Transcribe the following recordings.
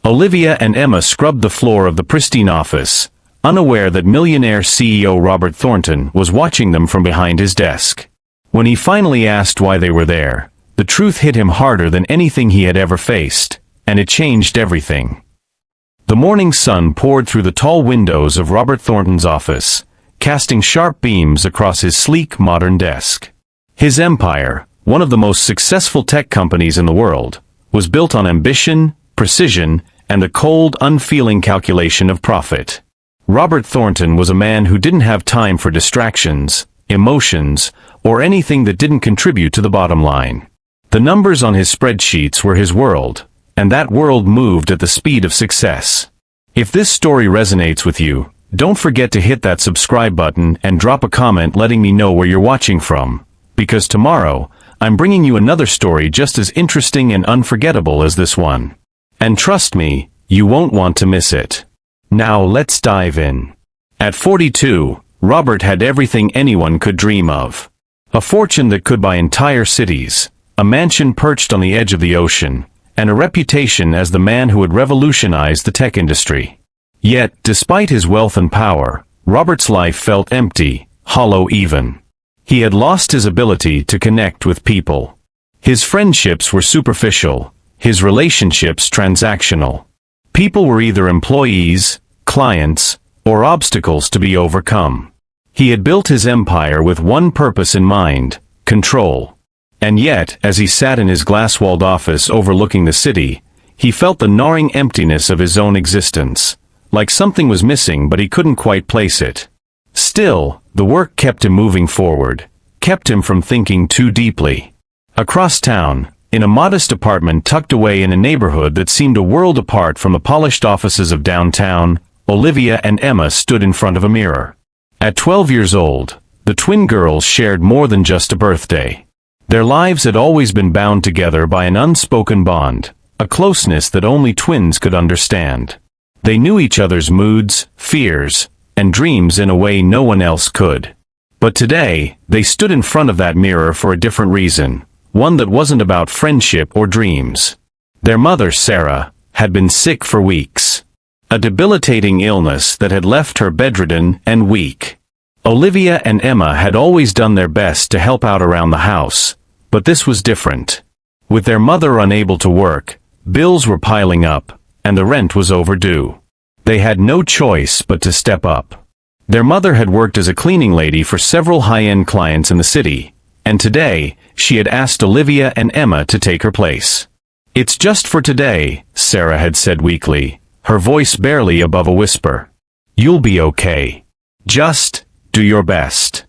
Olivia and Emma scrubbed the floor of the pristine office, unaware that Millionaire CEO Robert Thornton was watching them from behind his desk. When he finally asked why they were there, the truth hit him harder than anything he had ever faced, and it changed everything. The morning sun poured through the tall windows of Robert Thornton's office, casting sharp beams across his sleek, modern desk. His empire, one of the most successful tech companies in the world, was built on ambition, precision, and the cold, unfeeling calculation of profit. Robert Thornton was a man who didn't have time for distractions, emotions, or anything that didn't contribute to the bottom line. The numbers on his spreadsheets were his world, and that world moved at the speed of success. If this story resonates with you, don't forget to hit that subscribe button and drop a comment letting me know where you're watching from, because tomorrow, I'm bringing you another story just as interesting and unforgettable as this one. And trust me, you won't want to miss it. Now let's dive in. At 42, Robert had everything anyone could dream of. A fortune that could buy entire cities, a mansion perched on the edge of the ocean, and a reputation as the man who would revolutionize the tech industry. Yet, despite his wealth and power, Robert's life felt empty, hollow even. He had lost his ability to connect with people. His friendships were superficial, his relationships transactional. People were either employees, clients, or obstacles to be overcome. He had built his empire with one purpose in mind: control. And yet, as he sat in his glass-walled office overlooking the city, he felt the gnawing emptiness of his own existence, like something was missing but he couldn't quite place it. Still, the work kept him moving forward, kept him from thinking too deeply. Across town, in a modest apartment tucked away in a neighborhood that seemed a world apart from the polished offices of downtown, Olivia and Emma stood in front of a mirror. At 12 years old, the twin girls shared more than just a birthday. Their lives had always been bound together by an unspoken bond, a closeness that only twins could understand. They knew each other's moods, fears, and dreams in a way no one else could. But today, they stood in front of that mirror for a different reason, one that wasn't about friendship or dreams. Their mother, Sarah, had been sick for weeks. A debilitating illness that had left her bedridden and weak. Olivia and Emma had always done their best to help out around the house, but this was different. With their mother unable to work, bills were piling up, and the rent was overdue. They had no choice but to step up. Their mother had worked as a cleaning lady for several high-end clients in the city, and today, she had asked Olivia and Emma to take her place. "It's just for today," Sarah had said weakly, her voice barely above a whisper. "You'll be okay. Just do your best."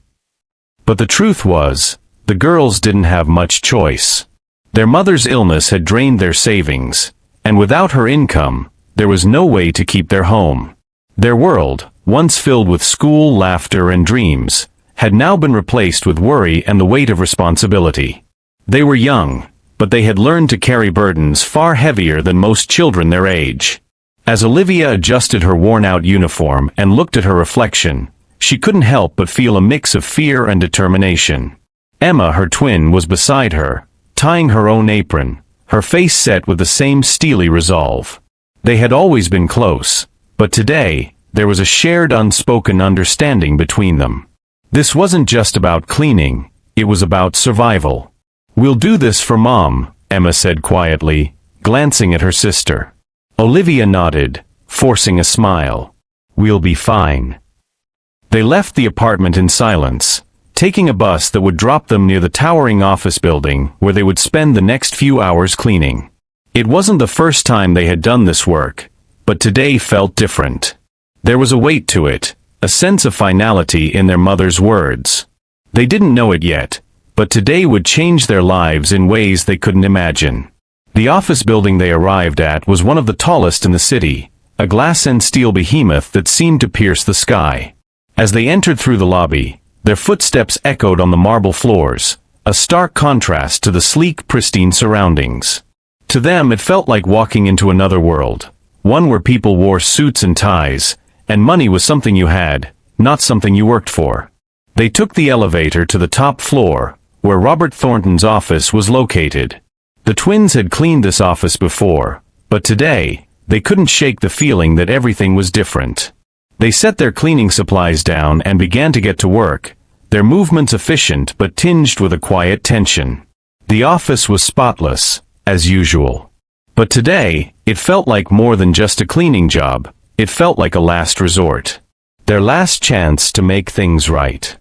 But the truth was, the girls didn't have much choice. Their mother's illness had drained their savings, and without her income, there was no way to keep their home. Their world, once filled with school, laughter, and dreams, had now been replaced with worry and the weight of responsibility. They were young, but they had learned to carry burdens far heavier than most children their age. As Olivia adjusted her worn-out uniform and looked at her reflection, she couldn't help but feel a mix of fear and determination. Emma, her twin, was beside her, tying her own apron, her face set with the same steely resolve. They had always been close, but today, there was a shared unspoken understanding between them. This wasn't just about cleaning, it was about survival. "We'll do this for Mom," Emma said quietly, glancing at her sister. Olivia nodded, forcing a smile. "We'll be fine." They left the apartment in silence, taking a bus that would drop them near the towering office building where they would spend the next few hours cleaning. It wasn't the first time they had done this work, but today felt different. There was a weight to it, a sense of finality in their mother's words. They didn't know it yet, but today would change their lives in ways they couldn't imagine. The office building they arrived at was one of the tallest in the city, a glass and steel behemoth that seemed to pierce the sky. As they entered through the lobby, their footsteps echoed on the marble floors, a stark contrast to the sleek, pristine surroundings. To them it felt like walking into another world, one where people wore suits and ties, and money was something you had, not something you worked for. They took the elevator to the top floor, where Robert Thornton's office was located. The twins had cleaned this office before, but today, They couldn't shake the feeling that everything was different. They set their cleaning supplies down and began to get to work, their movements efficient but tinged with a quiet tension. The office was spotless, as usual. But today, it felt like more than just a cleaning job. It felt like a last resort. Their last chance to make things right.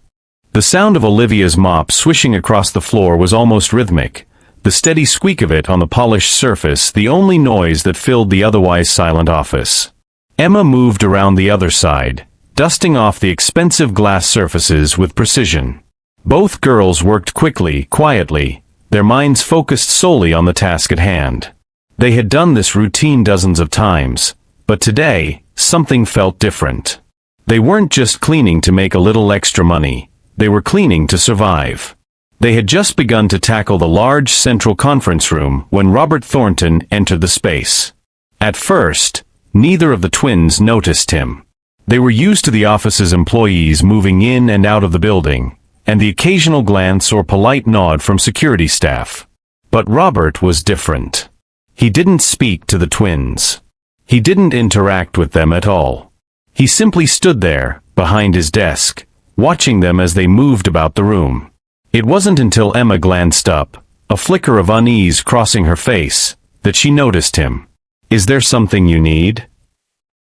The sound of Olivia's mop swishing across the floor was almost rhythmic, the steady squeak of it on the polished surface the only noise that filled the otherwise silent office. Emma moved around the other side, dusting off the expensive glass surfaces with precision. Both girls worked quickly, quietly, their minds focused solely on the task at hand. They had done this routine dozens of times, but today, something felt different. They weren't just cleaning to make a little extra money, they were cleaning to survive. They had just begun to tackle the large central conference room when Robert Thornton entered the space. At first, neither of the twins noticed him. They were used to the office's employees moving in and out of the building, and the occasional glance or polite nod from security staff. But Robert was different. He didn't speak to the twins. He didn't interact with them at all. He simply stood there, behind his desk, watching them as they moved about the room. It wasn't until Emma glanced up, a flicker of unease crossing her face, that she noticed him. "Is there something you need?"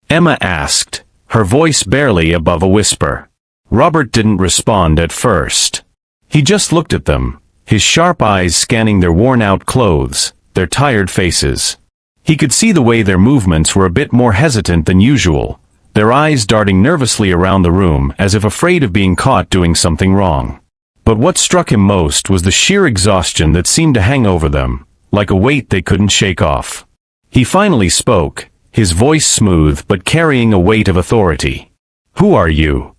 Emma asked, her voice barely above a whisper. Robert didn't respond at first. He just looked at them, his sharp eyes scanning their worn-out clothes, their tired faces. He could see the way their movements were a bit more hesitant than usual, their eyes darting nervously around the room as if afraid of being caught doing something wrong. But what struck him most was the sheer exhaustion that seemed to hang over them, like a weight they couldn't shake off. He finally spoke, his voice smooth but carrying a weight of authority. "Who are you?"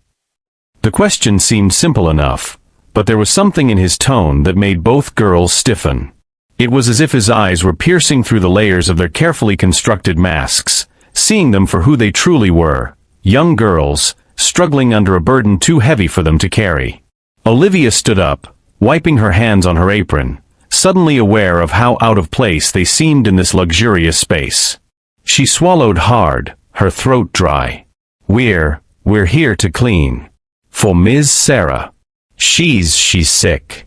The question seemed simple enough, but there was something in his tone that made both girls stiffen. It was as if his eyes were piercing through the layers of their carefully constructed masks, seeing them for who they truly were, young girls, struggling under a burden too heavy for them to carry. Olivia stood up, wiping her hands on her apron, suddenly aware of how out of place they seemed in this luxurious space. She swallowed hard, her throat dry. We're here to clean. For Ms. Sarah. She's sick."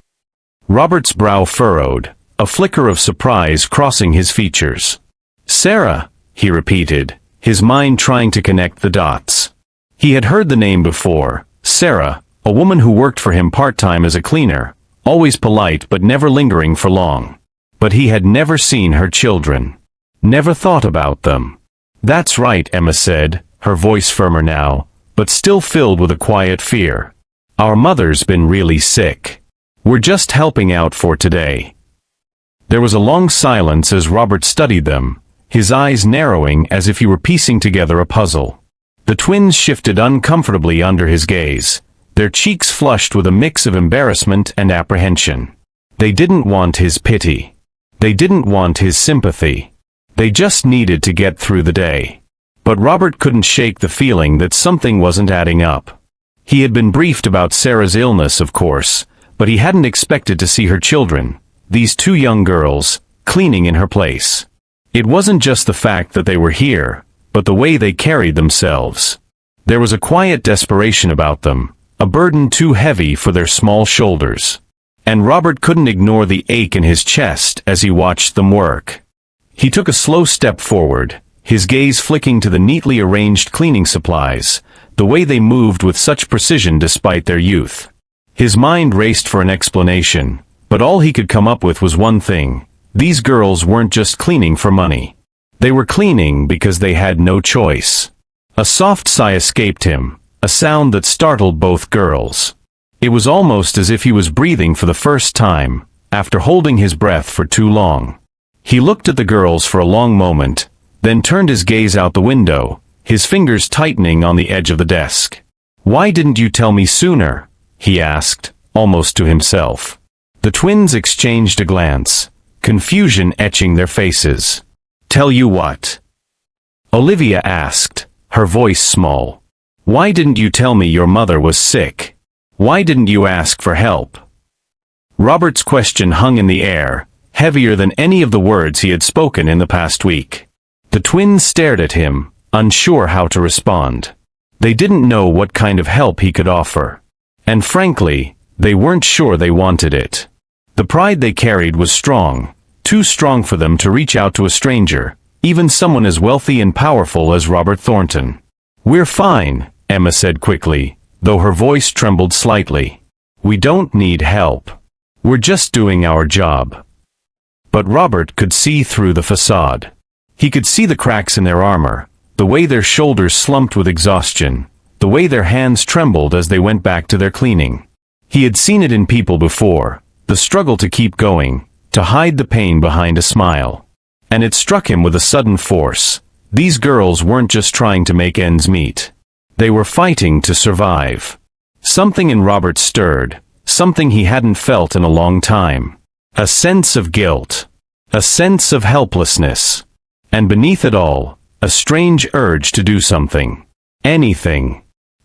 Robert's brow furrowed, a flicker of surprise crossing his features. "Sarah," he repeated, his mind trying to connect the dots. He had heard the name before, Sarah, a woman who worked for him part-time as a cleaner, always polite but never lingering for long. But he had never seen her children. Never thought about them. "That's right," Emma said, her voice firmer now, but still filled with a quiet fear. "Our mother's been really sick. We're just helping out for today." There was a long silence as Robert studied them, his eyes narrowing as if he were piecing together a puzzle. The twins shifted uncomfortably under his gaze, their cheeks flushed with a mix of embarrassment and apprehension. They didn't want his pity. They didn't want his sympathy. They just needed to get through the day. But Robert couldn't shake the feeling that something wasn't adding up. He had been briefed about Sarah's illness, of course, but he hadn't expected to see her children, these two young girls, cleaning in her place. It wasn't just the fact that they were here, but the way they carried themselves. There was a quiet desperation about them, a burden too heavy for their small shoulders. And Robert couldn't ignore the ache in his chest as he watched them work. He took a slow step forward, his gaze flicking to the neatly arranged cleaning supplies, the way they moved with such precision despite their youth. His mind raced for an explanation, but all he could come up with was one thing: these girls weren't just cleaning for money. They were cleaning because they had no choice. A soft sigh escaped him, a sound that startled both girls. It was almost as if he was breathing for the first time, after holding his breath for too long. He looked at the girls for a long moment, then turned his gaze out the window, his fingers tightening on the edge of the desk. "Why didn't you tell me sooner?" he asked, almost to himself. The twins exchanged a glance, confusion etching their faces. "Tell you what?" Olivia asked, her voice small. "Why didn't you tell me your mother was sick? Why didn't you ask for help?" Robert's question hung in the air, heavier than any of the words he had spoken in the past week. The twins stared at him, unsure how to respond. They didn't know what kind of help he could offer. And frankly, they weren't sure they wanted it. The pride they carried was strong, too strong for them to reach out to a stranger, even someone as wealthy and powerful as Robert Thornton. "We're fine," Emma said quickly, though her voice trembled slightly. "We don't need help. We're just doing our job." But Robert could see through the facade. He could see the cracks in their armor, the way their shoulders slumped with exhaustion, the way their hands trembled as they went back to their cleaning. He had seen it in people before, the struggle to keep going, to hide the pain behind a smile. And it struck him with a sudden force. These girls weren't just trying to make ends meet. They were fighting to survive. Something in Robert stirred, something he hadn't felt in a long time. A sense of guilt. A sense of helplessness. And beneath it all, a strange urge to do something. Anything.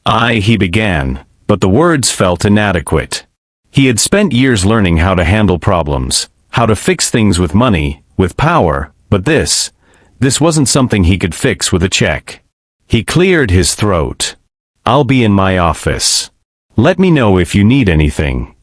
He began, but the words felt inadequate. He had spent years learning how to handle problems, how to fix things with money, with power, but this wasn't something he could fix with a check. He cleared his throat. "I'll be in my office. Let me know if you need anything."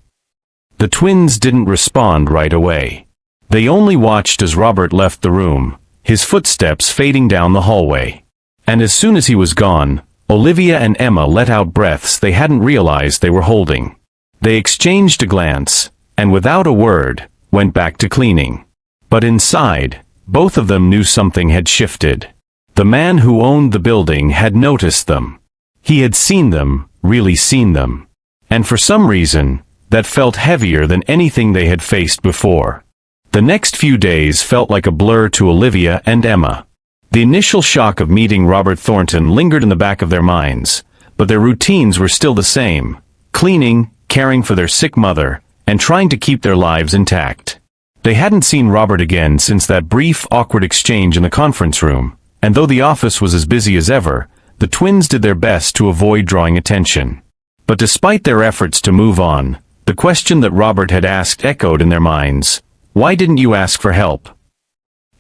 The twins didn't respond right away. They only watched as Robert left the room, his footsteps fading down the hallway. And as soon as he was gone, Olivia and Emma let out breaths they hadn't realized they were holding. They exchanged a glance, and without a word, went back to cleaning. But inside, both of them knew something had shifted. The man who owned the building had noticed them. He had seen them, really seen them. And for some reason, that felt heavier than anything they had faced before. The next few days felt like a blur to Olivia and Emma. The initial shock of meeting Robert Thornton lingered in the back of their minds, but their routines were still the same: cleaning, caring for their sick mother, and trying to keep their lives intact. They hadn't seen Robert again since that brief, awkward exchange in the conference room, and though the office was as busy as ever, the twins did their best to avoid drawing attention. But despite their efforts to move on, the question that Robert had asked echoed in their minds: "Why didn't you ask for help?"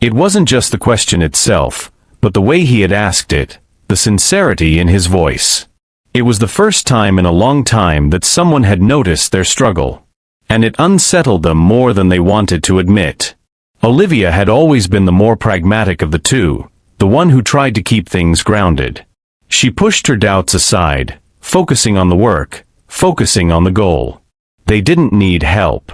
It wasn't just the question itself, but the way he had asked it, the sincerity in his voice. It was the first time in a long time that someone had noticed their struggle. And it unsettled them more than they wanted to admit. Olivia had always been the more pragmatic of the two, the one who tried to keep things grounded. She pushed her doubts aside, focusing on the work, focusing on the goal. They didn't need help.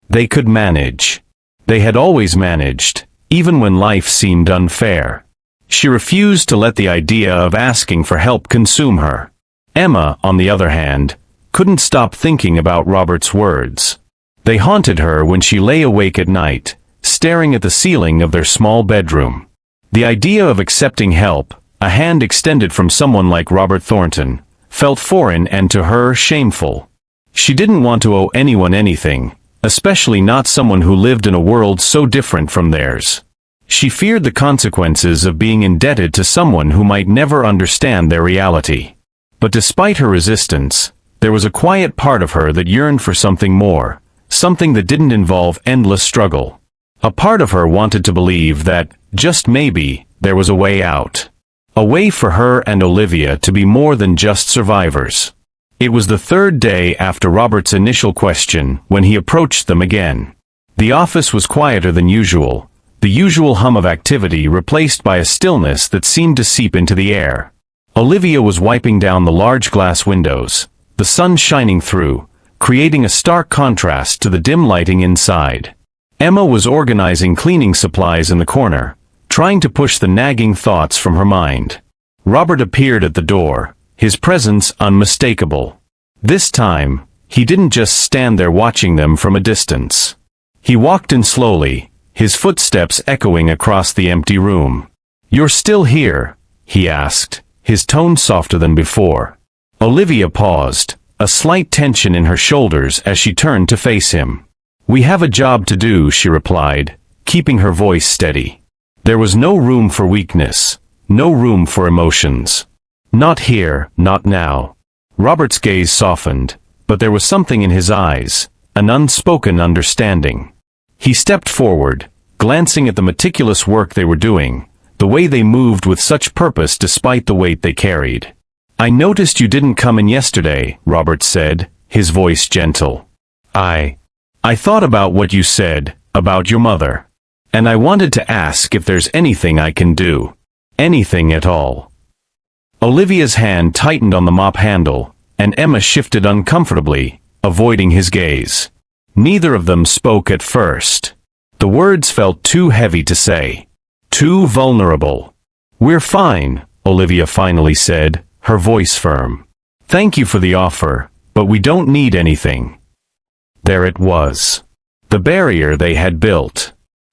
They could manage. They had always managed, even when life seemed unfair. She refused to let the idea of asking for help consume her. Emma, on the other hand, couldn't stop thinking about Robert's words. They haunted her when she lay awake at night, staring at the ceiling of their small bedroom. The idea of accepting help, a hand extended from someone like Robert Thornton, felt foreign and to her shameful. She didn't want to owe anyone anything, especially not someone who lived in a world so different from theirs. She feared the consequences of being indebted to someone who might never understand their reality. But despite her resistance, there was a quiet part of her that yearned for something more, something that didn't involve endless struggle. A part of her wanted to believe that, just maybe, there was a way out. A way for her and Olivia to be more than just survivors. It was the third day after Robert's initial question when he approached them again. The office was quieter than usual, the usual hum of activity replaced by a stillness that seemed to seep into the air. Olivia was wiping down the large glass windows, the sun shining through, creating a stark contrast to the dim lighting inside. Emma was organizing cleaning supplies in the corner, trying to push the nagging thoughts from her mind. Robert appeared at the door, his presence unmistakable. This time, he didn't just stand there watching them from a distance. He walked in slowly, his footsteps echoing across the empty room. "You're still here?" he asked, his tone softer than before. Olivia paused, a slight tension in her shoulders as she turned to face him. "We have a job to do," she replied, keeping her voice steady. There was no room for weakness, no room for emotions. Not here, not now. Robert's gaze softened, but there was something in his eyes, an unspoken understanding. He stepped forward, glancing at the meticulous work they were doing, the way they moved with such purpose despite the weight they carried. "I noticed you didn't come in yesterday," Robert said, his voice gentle. I thought about what you said, about your mother. And I wanted to ask if there's anything I can do. Anything at all." Olivia's hand tightened on the mop handle, and Emma shifted uncomfortably, avoiding his gaze. Neither of them spoke at first. The words felt too heavy to say. Too vulnerable. "We're fine," Olivia finally said, her voice firm. "Thank you for the offer, but we don't need anything." There it was. The barrier they had built.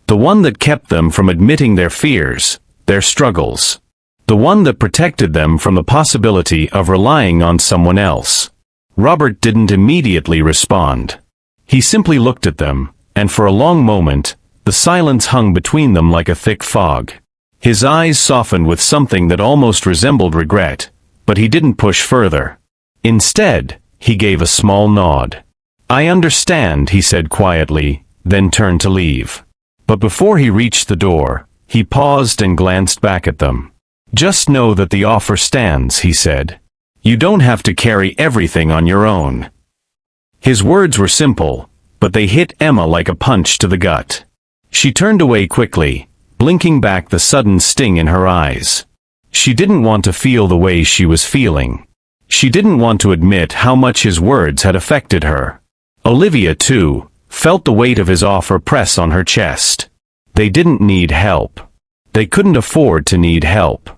The one that kept them from admitting their fears, their struggles. The one that protected them from the possibility of relying on someone else. Robert didn't immediately respond. He simply looked at them, and for a long moment, the silence hung between them like a thick fog. His eyes softened with something that almost resembled regret, but he didn't push further. Instead, he gave a small nod. "I understand," he said quietly, then turned to leave. But before he reached the door, he paused and glanced back at them. "Just know that the offer stands," he said. "You don't have to carry everything on your own." His words were simple, but they hit Emma like a punch to the gut. She turned away quickly, blinking back the sudden sting in her eyes. She didn't want to feel the way she was feeling. She didn't want to admit how much his words had affected her. Olivia, too, felt the weight of his offer press on her chest. They didn't need help. They couldn't afford to need help.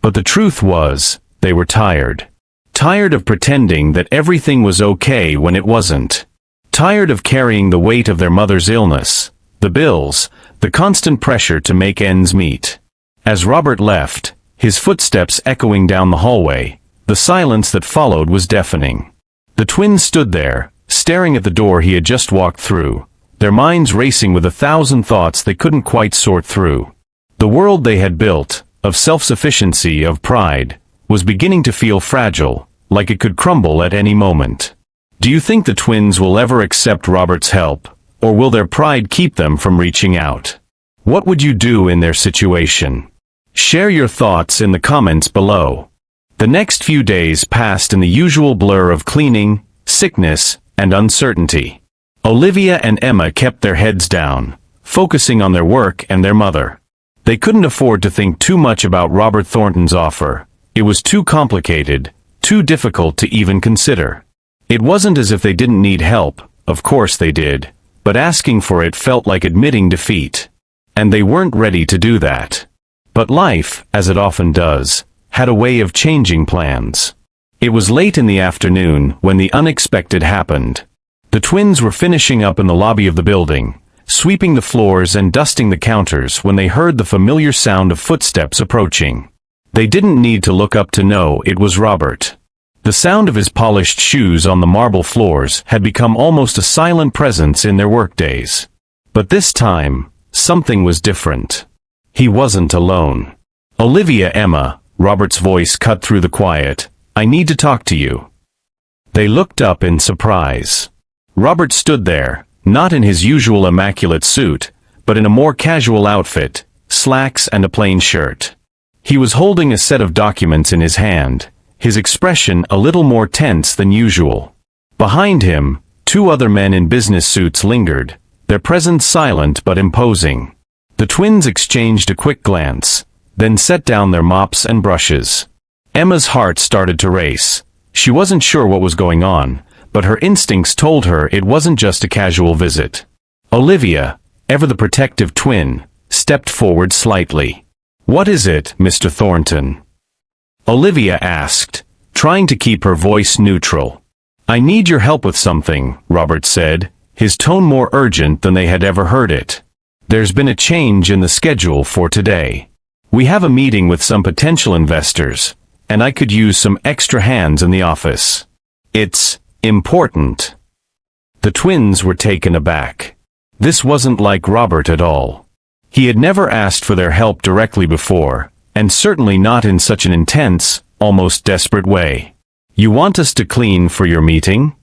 But the truth was, they were tired. Tired of pretending that everything was okay when it wasn't. Tired of carrying the weight of their mother's illness, the bills, the constant pressure to make ends meet. As Robert left, his footsteps echoing down the hallway, the silence that followed was deafening. The twins stood there, staring at the door he had just walked through, their minds racing with 1,000 thoughts they couldn't quite sort through. The world they had built, of self-sufficiency, of pride, was beginning to feel fragile, like it could crumble at any moment. Do you think the twins will ever accept Robert's help, or will their pride keep them from reaching out? What would you do in their situation? Share your thoughts in the comments below. The next few days passed in the usual blur of cleaning, sickness, and uncertainty. Olivia and Emma kept their heads down, focusing on their work and their mother. They couldn't afford to think too much about Robert Thornton's offer. It was too complicated, too difficult to even consider. It wasn't as if they didn't need help, of course they did, but asking for it felt like admitting defeat. And they weren't ready to do that. But life, as it often does, had a way of changing plans. It was late in the afternoon when the unexpected happened. The twins were finishing up in the lobby of the building, sweeping the floors and dusting the counters when they heard the familiar sound of footsteps approaching. They didn't need to look up to know it was Robert. The sound of his polished shoes on the marble floors had become almost a silent presence in their workdays. But this time, something was different. He wasn't alone. "Olivia, Emma," Robert's voice cut through the quiet, "I need to talk to you." They looked up in surprise. Robert stood there, not in his usual immaculate suit, but in a more casual outfit, slacks and a plain shirt. He was holding a set of documents in his hand, his expression a little more tense than usual. Behind him, 2 other men in business suits lingered, their presence silent but imposing. The twins exchanged a quick glance, then set down their mops and brushes. Emma's heart started to race. She wasn't sure what was going on, but her instincts told her it wasn't just a casual visit. Olivia, ever the protective twin, stepped forward slightly. "What is it, Mr. Thornton?" Olivia asked, trying to keep her voice neutral. "I need your help with something," Robert said, his tone more urgent than they had ever heard it. "There's been a change in the schedule for today. We have a meeting with some potential investors, and I could use some extra hands in the office. It's important." The twins were taken aback. This wasn't like Robert at all. He had never asked for their help directly before, and certainly not in such an intense, almost desperate way. "You want us to clean for your meeting?"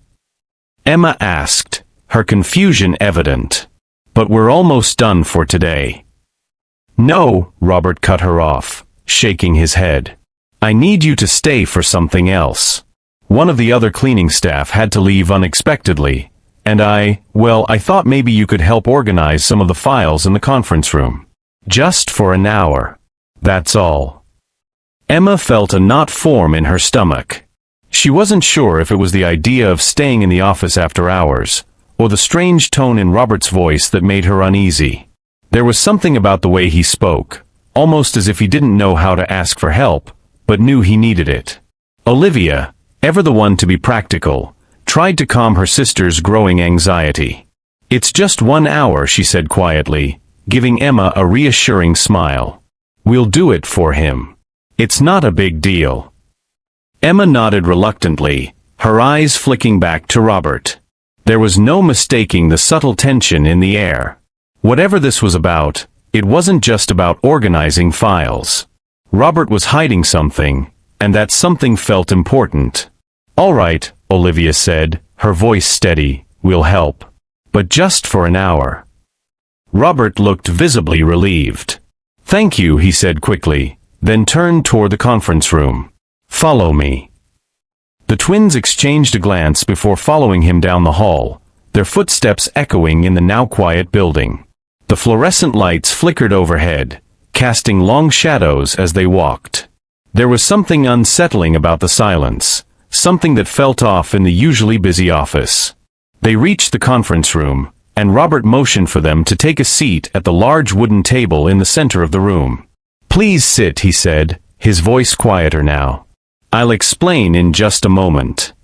Emma asked, her confusion evident. "But we're almost done for today." No, Robert cut her off, shaking his head. I need you to stay for something else. One of the other cleaning staff had to leave unexpectedly, and I thought maybe you could help organize some of the files in the conference room. Just for an hour. That's all. Emma felt a knot form in her stomach. She wasn't sure if it was the idea of staying in the office after hours, or the strange tone in Robert's voice that made her uneasy. There was something about the way he spoke, almost as if he didn't know how to ask for help, but knew he needed it. Olivia, ever the one to be practical, tried to calm her sister's growing anxiety. It's just 1 hour, she said quietly, giving Emma a reassuring smile. We'll do it for him. It's not a big deal. Emma nodded reluctantly, her eyes flicking back to Robert. There was no mistaking the subtle tension in the air. Whatever this was about, it wasn't just about organizing files. Robert was hiding something, and that something felt important. All right, Olivia said, her voice steady, we'll help. But just for an hour. Robert looked visibly relieved. Thank you, he said quickly, then turned toward the conference room. Follow me. The twins exchanged a glance before following him down the hall, their footsteps echoing in the now quiet building. The fluorescent lights flickered overhead, casting long shadows as they walked. There was something unsettling about the silence, something that felt off in the usually busy office. They reached the conference room, and Robert motioned for them to take a seat at the large wooden table in the center of the room. Please sit, he said, his voice quieter now. I'll explain in just a moment.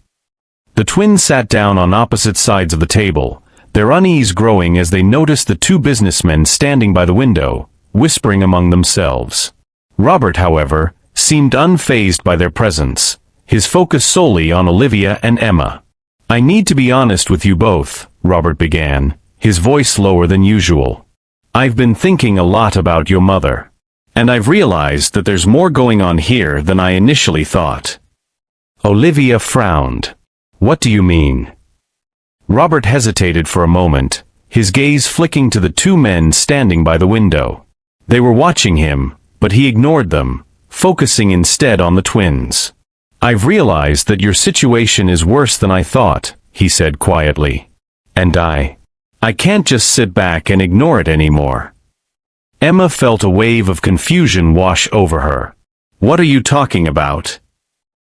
The twins sat down on opposite sides of the table, their unease growing as they noticed the two businessmen standing by the window, whispering among themselves. Robert, however, seemed unfazed by their presence, his focus solely on Olivia and Emma. I need to be honest with you both, Robert began, his voice lower than usual. I've been thinking a lot about your mother. And I've realized that there's more going on here than I initially thought. Olivia frowned. What do you mean? Robert hesitated for a moment, his gaze flicking to the two men standing by the window. They were watching him, but he ignored them, focusing instead on the twins. I've realized that your situation is worse than I thought, he said quietly. And I can't just sit back and ignore it anymore. Emma felt a wave of confusion wash over her. What are you talking about?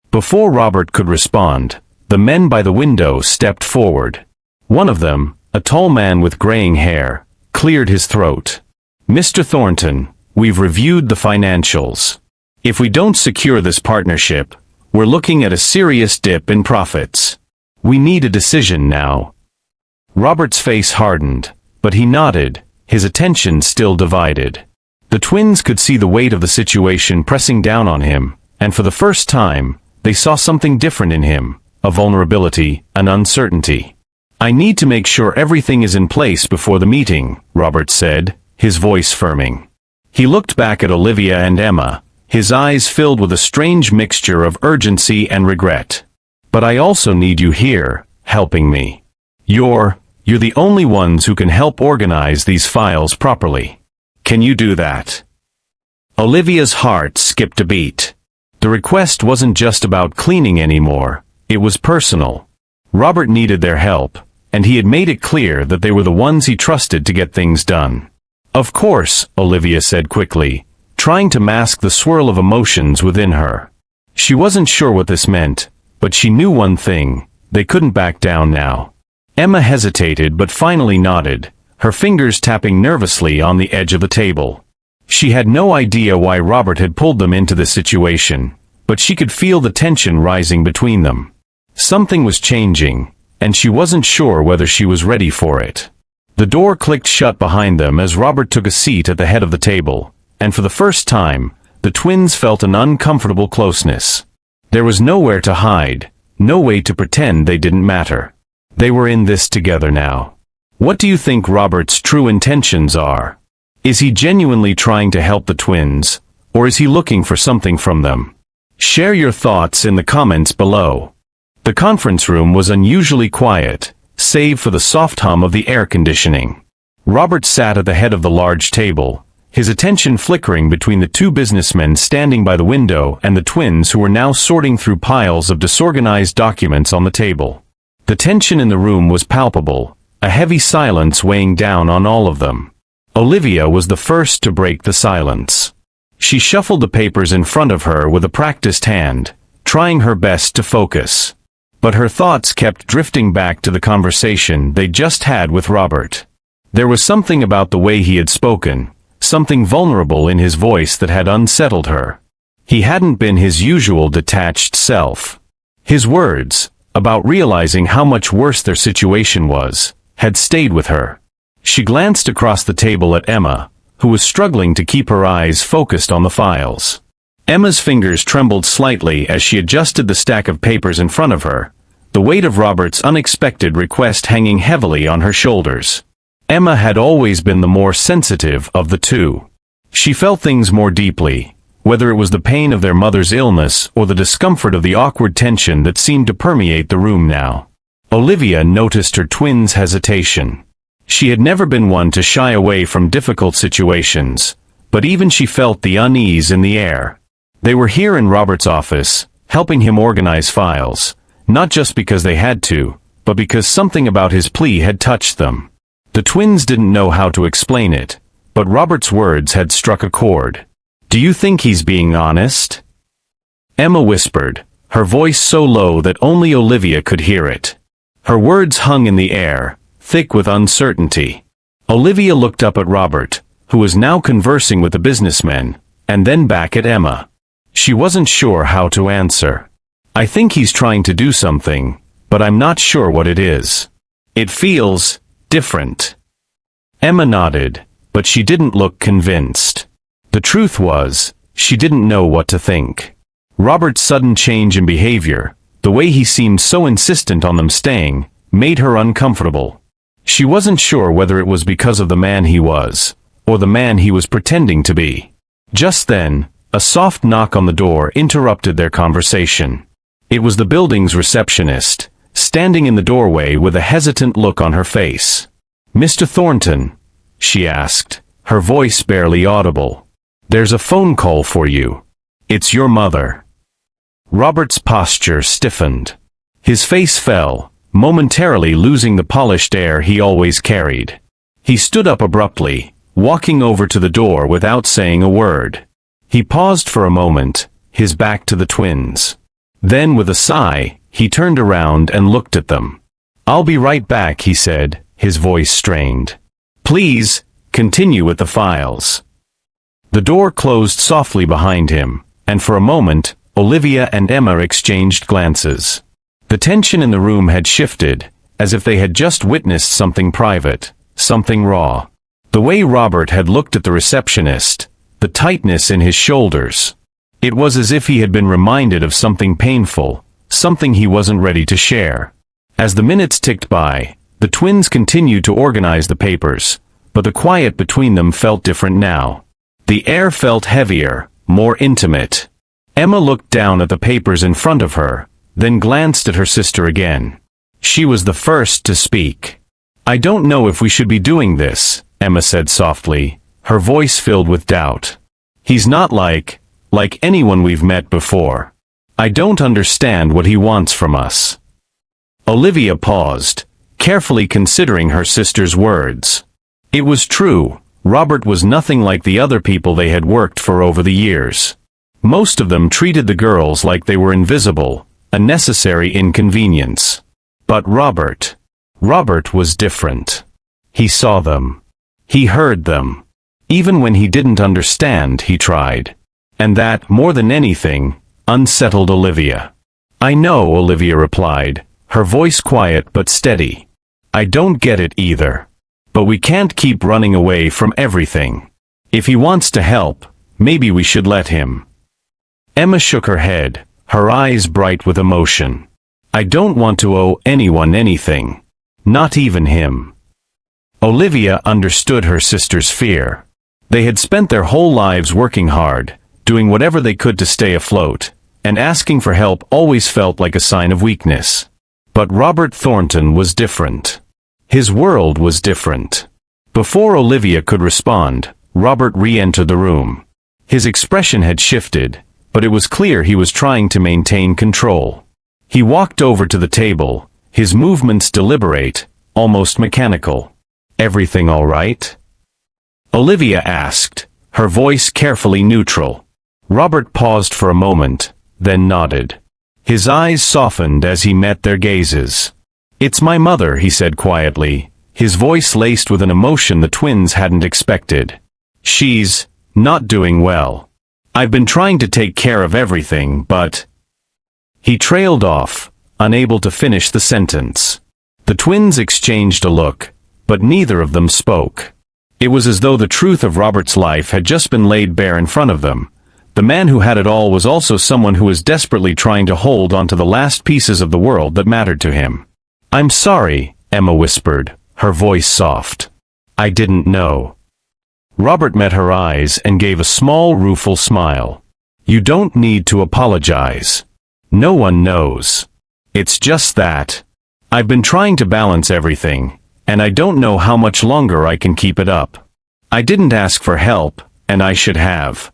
Before Robert could respond, the men by the window stepped forward. One of them, a tall man with graying hair, cleared his throat. Mr. Thornton, we've reviewed the financials. If we don't secure this partnership, we're looking at a serious dip in profits. We need a decision now. Robert's face hardened, but he nodded, his attention still divided. The twins could see the weight of the situation pressing down on him, and for the first time, they saw something different in him, a vulnerability, an uncertainty. I need to make sure everything is in place before the meeting, Robert said, his voice firming. He looked back at Olivia and Emma, his eyes filled with a strange mixture of urgency and regret. But I also need you here, helping me. You're the only ones who can help organize these files properly. Can you do that? Olivia's heart skipped a beat. The request wasn't just about cleaning anymore, it was personal. Robert needed their help, and he had made it clear that they were the ones he trusted to get things done. Of course, Olivia said quickly, trying to mask the swirl of emotions within her. She wasn't sure what this meant, but she knew one thing, they couldn't back down now. Emma hesitated but finally nodded, her fingers tapping nervously on the edge of the table. She had no idea why Robert had pulled them into this situation, but she could feel the tension rising between them. Something was changing, and she wasn't sure whether she was ready for it. The door clicked shut behind them as Robert took a seat at the head of the table, and for the first time, the twins felt an uncomfortable closeness. There was nowhere to hide, no way to pretend they didn't matter. They were in this together now. What do you think Robert's true intentions are? Is he genuinely trying to help the twins, or is he looking for something from them? Share your thoughts in the comments below. The conference room was unusually quiet, save for the soft hum of the air conditioning. Robert sat at the head of the large table, his attention flickering between the two businessmen standing by the window and the twins who were now sorting through piles of disorganized documents on the table. The tension in the room was palpable, a heavy silence weighing down on all of them. Olivia was the first to break the silence. She shuffled the papers in front of her with a practiced hand, trying her best to focus. But her thoughts kept drifting back to the conversation they'd just had with Robert. There was something about the way he had spoken, something vulnerable in his voice that had unsettled her. He hadn't been his usual detached self. His words, about realizing how much worse their situation was, had stayed with her. She glanced across the table at Emma, who was struggling to keep her eyes focused on the files. Emma's fingers trembled slightly as she adjusted the stack of papers in front of her, the weight of Robert's unexpected request hanging heavily on her shoulders. Emma had always been the more sensitive of the two. She felt things more deeply, whether it was the pain of their mother's illness or the discomfort of the awkward tension that seemed to permeate the room now. Olivia noticed her twins' hesitation. She had never been one to shy away from difficult situations, but even she felt the unease in the air. They were here in Robert's office, helping him organize files, not just because they had to, but because something about his plea had touched them. The twins didn't know how to explain it, but Robert's words had struck a chord. "Do you think he's being honest?" Emma whispered, her voice so low that only Olivia could hear it. Her words hung in the air, thick with uncertainty. Olivia looked up at Robert, who was now conversing with the businessmen, and then back at Emma. She wasn't sure how to answer. "I think he's trying to do something, but I'm not sure what it is. It feels different." Emma nodded, but she didn't look convinced. The truth was, she didn't know what to think. Robert's sudden change in behavior, the way he seemed so insistent on them staying, made her uncomfortable. She wasn't sure whether it was because of the man he was, or the man he was pretending to be. Just then, a soft knock on the door interrupted their conversation. It was the building's receptionist, standing in the doorway with a hesitant look on her face. "Mr. Thornton?" she asked, her voice barely audible. "There's a phone call for you. It's your mother." Robert's posture stiffened. His face fell, momentarily losing the polished air he always carried. He stood up abruptly, walking over to the door without saying a word. He paused for a moment, his back to the twins. Then with a sigh, he turned around and looked at them. "I'll be right back," he said, his voice strained. "Please, continue with the files." The door closed softly behind him, and for a moment, Olivia and Emma exchanged glances. The tension in the room had shifted, as if they had just witnessed something private, something raw. The way Robert had looked at the receptionist, the tightness in his shoulders. It was as if he had been reminded of something painful, something he wasn't ready to share. As the minutes ticked by, the twins continued to organize the papers, but the quiet between them felt different now. The air felt heavier, more intimate. Emma looked down at the papers in front of her, then glanced at her sister again. She was the first to speak. "I don't know if we should be doing this," Emma said softly, her voice filled with doubt. "He's not like anyone we've met before. I don't understand what he wants from us." Olivia paused, carefully considering her sister's words. It was true, Robert was nothing like the other people they had worked for over the years. Most of them treated the girls like they were invisible, a necessary inconvenience. But Robert was different. He saw them. He heard them. Even when he didn't understand, he tried. And that, more than anything, unsettled Olivia. "I know," Olivia replied, her voice quiet but steady. "I don't get it either. But we can't keep running away from everything. If he wants to help, maybe we should let him." Emma shook her head, her eyes bright with emotion. "I don't want to owe anyone anything. Not even him." Olivia understood her sister's fear. They had spent their whole lives working hard, doing whatever they could to stay afloat, and asking for help always felt like a sign of weakness. But Robert Thornton was different. His world was different. Before Olivia could respond, Robert re-entered the room. His expression had shifted, but it was clear he was trying to maintain control. He walked over to the table, his movements deliberate, almost mechanical. "Everything all right?" Olivia asked, her voice carefully neutral. Robert paused for a moment, then nodded. His eyes softened as he met their gazes. "It's my mother," he said quietly, his voice laced with an emotion the twins hadn't expected. "She's not doing well. I've been trying to take care of everything, but—" He trailed off, unable to finish the sentence. The twins exchanged a look, but neither of them spoke. It was as though the truth of Robert's life had just been laid bare in front of them. The man who had it all was also someone who was desperately trying to hold onto the last pieces of the world that mattered to him. "I'm sorry," Emma whispered, her voice soft. "I didn't know." Robert met her eyes and gave a small rueful smile. "You don't need to apologize. No one knows. It's just that I've been trying to balance everything, and I don't know how much longer I can keep it up. I didn't ask for help, and I should have."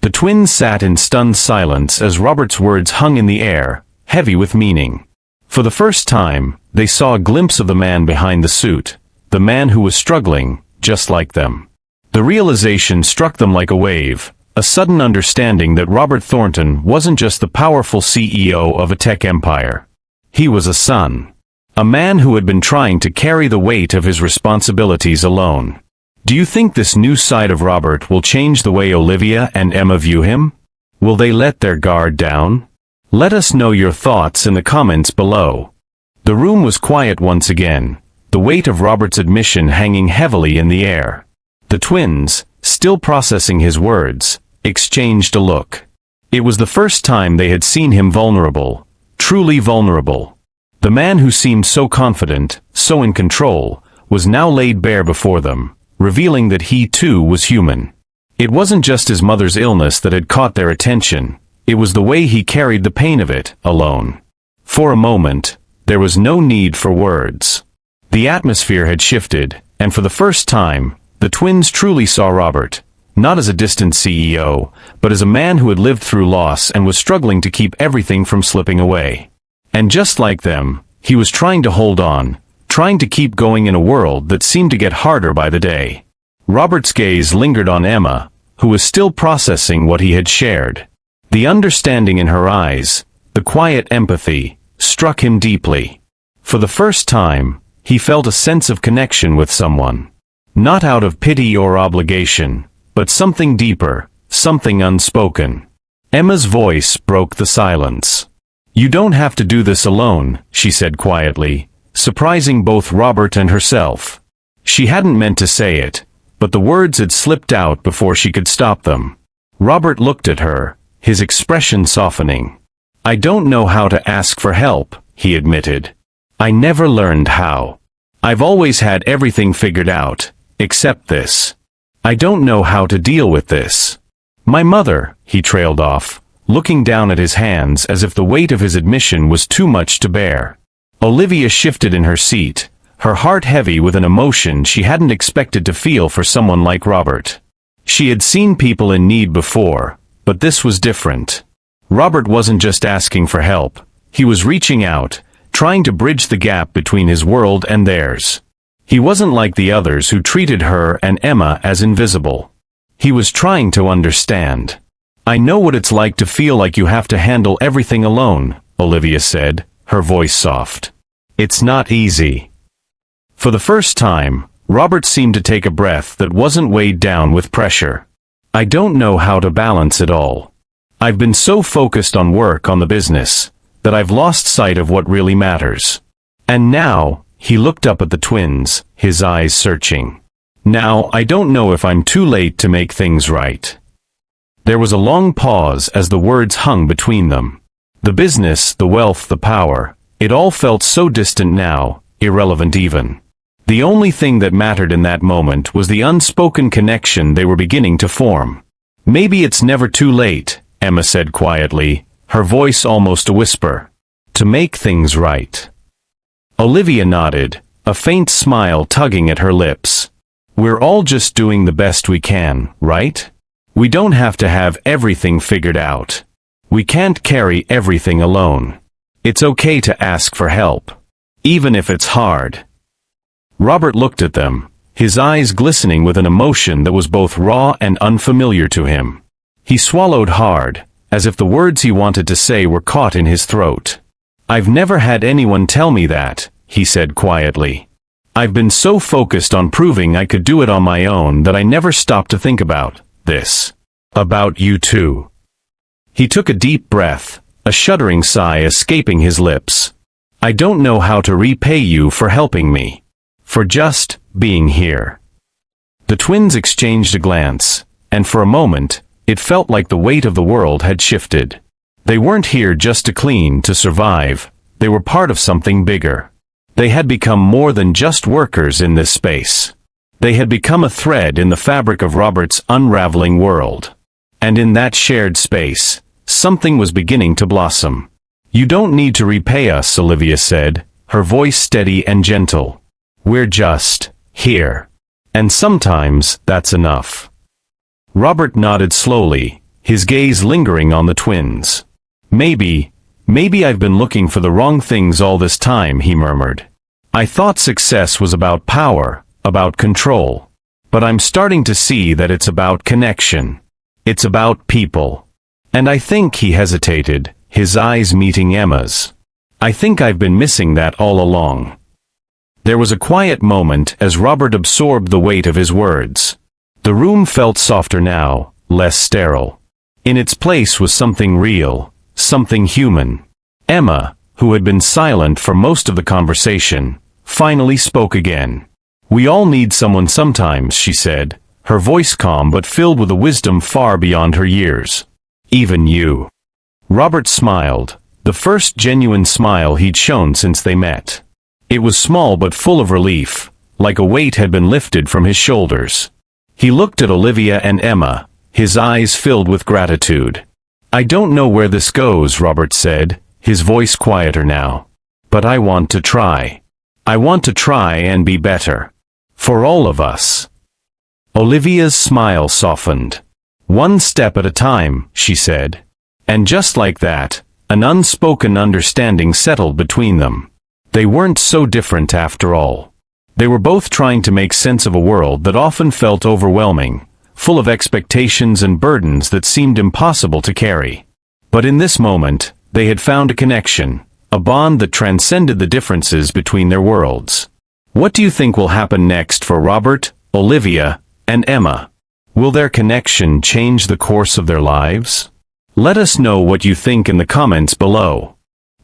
The twins sat in stunned silence as Robert's words hung in the air, heavy with meaning. For the first time, they saw a glimpse of the man behind the suit, the man who was struggling, just like them. The realization struck them like a wave, a sudden understanding that Robert Thornton wasn't just the powerful CEO of a tech empire. He was a son. A man who had been trying to carry the weight of his responsibilities alone. Do you think this new side of Robert will change the way Olivia and Emma view him? Will they let their guard down? Let us know your thoughts in the comments below. The room was quiet once again, the weight of Robert's admission hanging heavily in the air. The twins, still processing his words, exchanged a look. It was the first time they had seen him vulnerable, truly vulnerable. The man who seemed so confident, so in control, was now laid bare before them, revealing that he too was human. It wasn't just his mother's illness that had caught their attention, it was the way he carried the pain of it, alone. For a moment, there was no need for words. The atmosphere had shifted, and for the first time, the twins truly saw Robert, not as a distant CEO, but as a man who had lived through loss and was struggling to keep everything from slipping away. And just like them, he was trying to hold on, trying to keep going in a world that seemed to get harder by the day. Robert's gaze lingered on Emma, who was still processing what he had shared. The understanding in her eyes, the quiet empathy, struck him deeply. For the first time, he felt a sense of connection with someone. Not out of pity or obligation, but something deeper, something unspoken. Emma's voice broke the silence. "You don't have to do this alone," she said quietly, surprising both Robert and herself. She hadn't meant to say it, but the words had slipped out before she could stop them. Robert looked at her, his expression softening. "I don't know how to ask for help," he admitted. "I never learned how. I've always had everything figured out, except this. I don't know how to deal with this. My mother," he trailed off, looking down at his hands as if the weight of his admission was too much to bear. Olivia shifted in her seat, her heart heavy with an emotion she hadn't expected to feel for someone like Robert. She had seen people in need before, but this was different. Robert wasn't just asking for help, he was reaching out, trying to bridge the gap between his world and theirs. He wasn't like the others who treated her and Emma as invisible. He was trying to understand. "I know what it's like to feel like you have to handle everything alone," Olivia said, her voice soft. "It's not easy." For the first time, Robert seemed to take a breath that wasn't weighed down with pressure. "I don't know how to balance it all. I've been so focused on work on the business, that I've lost sight of what really matters." And now, he looked up at the twins, his eyes searching. "Now, I don't know if I'm too late to make things right." There was a long pause as the words hung between them. The business, the wealth, the power, it all felt so distant now, irrelevant even. The only thing that mattered in that moment was the unspoken connection they were beginning to form. "Maybe it's never too late," Emma said quietly, her voice almost a whisper. "To make things right." Olivia nodded, a faint smile tugging at her lips. We're all just doing the best we can, right? We don't have to have everything figured out. We can't carry everything alone. It's okay to ask for help, even if it's hard." Robert looked at them, his eyes glistening with an emotion that was both raw and unfamiliar to him. He swallowed hard, as if the words he wanted to say were caught in his throat. "I've never had anyone tell me that," he said quietly. "I've been so focused on proving I could do it on my own that I never stopped to think about this. About you too." He took a deep breath, a shuddering sigh escaping his lips. "I don't know how to repay you for helping me. For just being here." The twins exchanged a glance, and for a moment, it felt like the weight of the world had shifted. They weren't here just to clean, to survive. They were part of something bigger. They had become more than just workers in this space. They had become a thread in the fabric of Robert's unraveling world. And in that shared space, something was beginning to blossom. "You don't need to repay us," Olivia said, her voice steady and gentle. "We're just here. And sometimes that's enough." Robert nodded slowly, his gaze lingering on the twins. Maybe I've been looking for the wrong things all this time," he murmured. "I thought success was about power, about control. But I'm starting to see that it's about connection. It's about people. And I think," he hesitated, his eyes meeting Emma's. "I think I've been missing that all along." There was a quiet moment as Robert absorbed the weight of his words. The room felt softer now, less sterile. In its place was something real, something human. Emma, who had been silent for most of the conversation, finally spoke again. "We all need someone sometimes," she said, her voice calm but filled with a wisdom far beyond her years. "Even you." Robert smiled, the first genuine smile he'd shown since they met. It was small but full of relief, like a weight had been lifted from his shoulders. He looked at Olivia and Emma, his eyes filled with gratitude. "I don't know where this goes," Robert said, his voice quieter now. "But I want to try. I want to try and be better. For all of us." Olivia's smile softened. "One step at a time," she said. And just like that, an unspoken understanding settled between them. They weren't so different after all. They were both trying to make sense of a world that often felt overwhelming, full of expectations and burdens that seemed impossible to carry. But in this moment, they had found a connection, a bond that transcended the differences between their worlds. What do you think will happen next for Robert, Olivia, and Emma? Will their connection change the course of their lives? Let us know what you think in the comments below.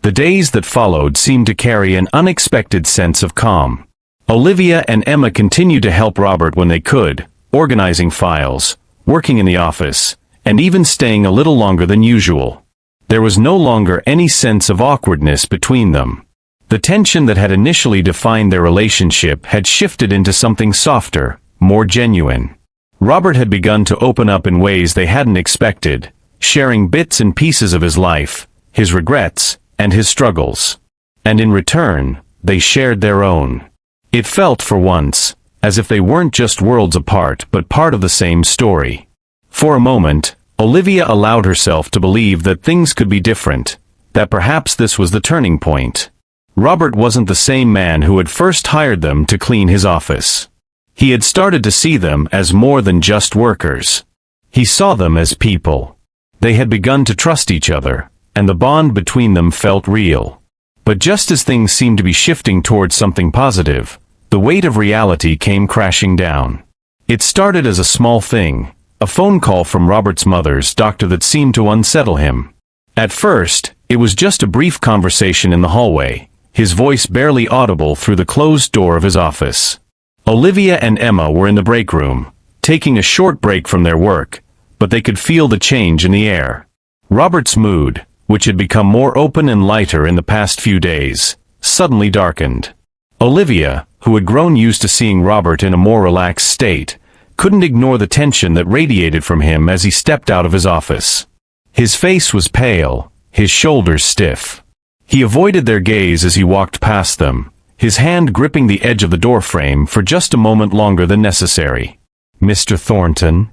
The days that followed seemed to carry an unexpected sense of calm. Olivia and Emma continued to help Robert when they could, organizing files, working in the office, and even staying a little longer than usual. There was no longer any sense of awkwardness between them. The tension that had initially defined their relationship had shifted into something softer, more genuine. Robert had begun to open up in ways they hadn't expected, sharing bits and pieces of his life, his regrets, and his struggles. And in return, they shared their own. It felt for once, as if they weren't just worlds apart but part of the same story. For a moment, Olivia allowed herself to believe that things could be different, that perhaps this was the turning point. Robert wasn't the same man who had first hired them to clean his office. He had started to see them as more than just workers. He saw them as people. They had begun to trust each other, and the bond between them felt real. But just as things seemed to be shifting towards something positive, the weight of reality came crashing down. It started as a small thing, a phone call from Robert's mother's doctor that seemed to unsettle him. At first, it was just a brief conversation in the hallway, his voice barely audible through the closed door of his office. Olivia and Emma were in the break room, taking a short break from their work, but they could feel the change in the air. Robert's mood, which had become more open and lighter in the past few days, suddenly darkened. Olivia, who had grown used to seeing Robert in a more relaxed state, couldn't ignore the tension that radiated from him as he stepped out of his office. His face was pale, his shoulders stiff. He avoided their gaze as he walked past them, his hand gripping the edge of the doorframe for just a moment longer than necessary. "Mr. Thornton?"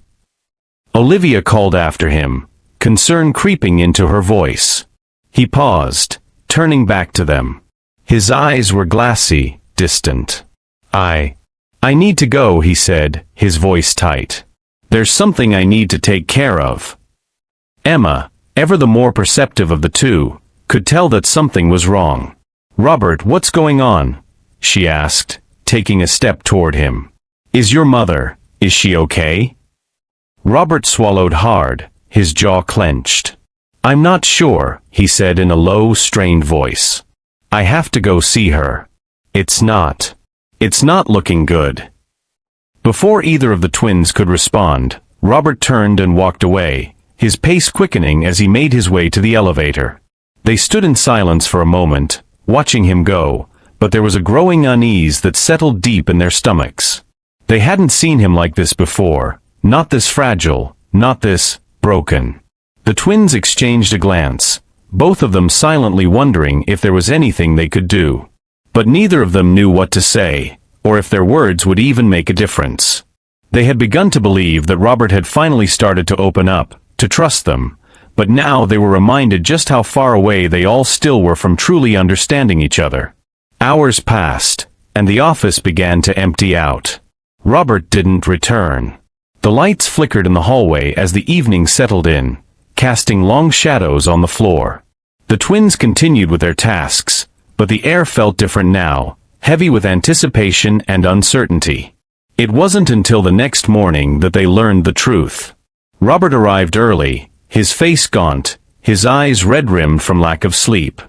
Olivia called after him, concern creeping into her voice. He paused, turning back to them. His eyes were glassy, distant. I need to go," he said, his voice tight. "There's something I need to take care of." Emma, ever the more perceptive of the two, could tell that something was wrong. "Robert, what's going on?" she asked, taking a step toward him. "Is she okay?" Robert swallowed hard, his jaw clenched. "I'm not sure," he said in a low, strained voice. "I have to go see her. It's not looking good." Before either of the twins could respond, Robert turned and walked away, his pace quickening as he made his way to the elevator. They stood in silence for a moment, watching him go, but there was a growing unease that settled deep in their stomachs. They hadn't seen him like this before, not this fragile, not this broken. The twins exchanged a glance, both of them silently wondering if there was anything they could do. But neither of them knew what to say, or if their words would even make a difference. They had begun to believe that Robert had finally started to open up, to trust them, but now they were reminded just how far away they all still were from truly understanding each other. Hours passed, and the office began to empty out. Robert didn't return. The lights flickered in the hallway as the evening settled in, casting long shadows on the floor. The twins continued with their tasks, but the air felt different now, heavy with anticipation and uncertainty. It wasn't until the next morning that they learned the truth. Robert arrived early, his face gaunt, his eyes red-rimmed from lack of sleep.